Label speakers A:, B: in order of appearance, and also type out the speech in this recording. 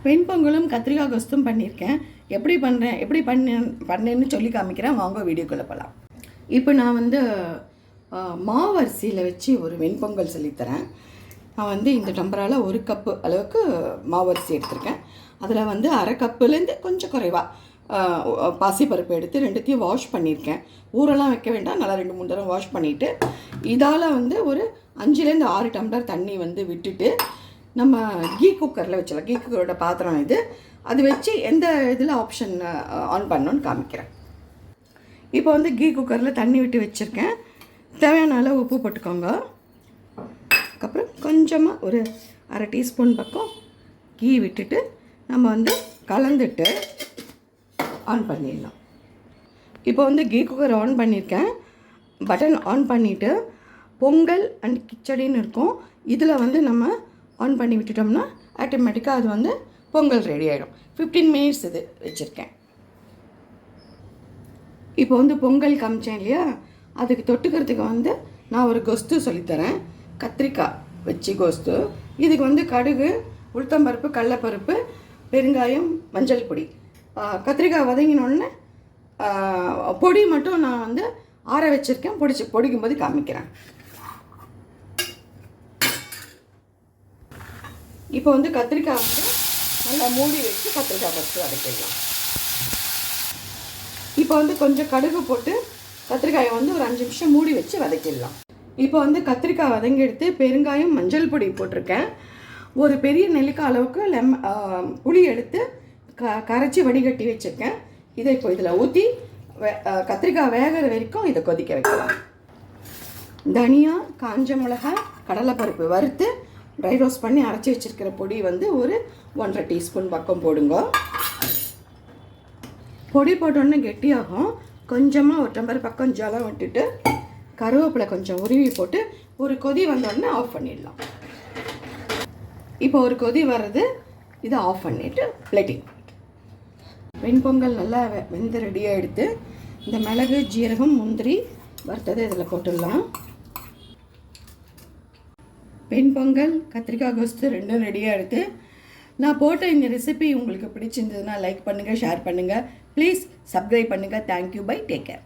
A: வெண்பொங்கலும் கத்திரிக்காய் கொஸ்தும் பண்ணியிருக்கேன். எப்படி பண்ணேன்னு சொல்லி காமிக்கிறேன். வாங்க வீடியோக்குள்ளே போகலாம். இப்போ நான் மாவரிசியில் வச்சு ஒரு வெண்பொங்கல் சொல்லித்தரேன். நான் இந்த டம்பரால் 1 கப்பு அளவுக்கு மாவரிசி எடுத்திருக்கேன். அதில் அரை கப்புலேருந்து கொஞ்சம் குறைவாக பாசிப்பருப்பு எடுத்து 2த்தையும் வாஷ் பண்ணியிருக்கேன். ஊரெல்லாம் வைக்க வேண்டாம், நல்லா 2-3 தடவை வாஷ் பண்ணிவிட்டு இதால் ஒரு 5லேருந்து 6 டம்ளர் தண்ணி விட்டுட்டு நம்ம கீ குக்கரில் வச்சிடலாம். கீ குக்கரோட பாத்திரம் இது. அது வச்சு எந்த இதில் ஆப்ஷன் ஆன் பண்ணணுன்னு காமிக்கிறேன். இப்போ கீ குக்கரில் தண்ணி விட்டு வச்சுருக்கேன். தேவையான அளவு உப்பு போட்டுக்கோங்க. அதுக்கப்புறம் கொஞ்சமாக ஒரு அரை டீஸ்பூன் பக்கம் கீ விட்டுட்டு நம்ம கலந்துட்டு ஆன் பண்ணிடலாம். இப்போ கீ குக்கர் ஆன் பண்ணியிருக்கேன். பட்டன் ஆன் பண்ணிவிட்டு பொங்கல் அண்ட் கிச்சடின்னு இருக்கும். இதில் நம்ம ஆன் பண்ணி விட்டுட்டோம்னா ஆட்டோமேட்டிக்காக அது பொங்கல் ரெடி ஆகிடும். 15 மினிட்ஸ் இது வச்சுருக்கேன். இப்போ பொங்கல் காமிச்சேன் இல்லையா, அதுக்கு தொட்டுக்கிறதுக்கு நான் ஒரு கொஸ்து சொல்லித்தரேன். கத்திரிக்காய் வச்சு கொஸ்து. இதுக்கு கடுகு, உளுத்தம்பருப்பு, கடலைப்பருப்பு, பெருங்காயம், மஞ்சள் பொடி. கத்திரிக்காய் வதங்கினோடனே பொடி மட்டும் நான் ஆற வச்சுருக்கேன். பொடிக்கும் போது காமிக்கிறேன். இப்போ கத்திரிக்காய் நல்லா மூடி வச்சு கத்திரிக்காய் ஃபஸ்ட்டு வதக்கிடலாம். இப்போ கொஞ்சம் கடுகு போட்டு கத்திரிக்காயை ஒரு 5 நிமிஷம் மூடி வச்சு வதக்கிடலாம். இப்போ கத்திரிக்காய் வதங்கி எடுத்து பெருங்காயம், மஞ்சள் பொடி போட்டிருக்கேன். ஒரு பெரிய நெல்லிக்காய் அளவுக்கு புளி எடுத்து கரைச்சி வடிகட்டி வச்சுருக்கேன். இதை இப்போ இதில் ஊற்றி கத்திரிக்காய் வேகிற வரைக்கும் இதை கொதிக்க வைக்கலாம். தனியா, காஞ்ச மிளகாய், கடலைப்பருப்பு வறுத்து ட்ரை ரோஸ்ட் பண்ணி அரைச்சி வச்சுருக்கிற பொடி ஒரு 1.5 டீஸ்பூன் பக்கம் போடுங்க. பொடி போட்டோன்னே கெட்டியாகும். கொஞ்சமாக ஒரு டம்ளர் பக்கம் ஜலம் விட்டுட்டு கருவேப்பிலை கொஞ்சம் உருவி போட்டு ஒரு கொதி வந்தோடனே ஆஃப் பண்ணிடலாம். இப்போ ஒரு கொதி வர்றது, இதை ஆஃப் பண்ணிவிட்டு பிளேட்டிங். வெண்பொங்கல் நல்லா வெந்து ரெடியாக எடுத்து இந்த மிளகு, ஜீரகம், முந்திரி வறுத்ததை இதில் போட்டுடலாம். வெண்பொங்கல், கத்திரிக்காய் கொஸ்து ரெண்டும் ரெடியாக எடுத்து நான் போட்ட இந்த ரெசிபி உங்களுக்கு பிடிச்சிருந்ததுன்னா லைக் பண்ணுங்கள், ஷேர் பண்ணுங்கள், ப்ளீஸ் சப்ஸ்கிரைப் பண்ணுங்கள். தேங்க்யூ. பை. Take care.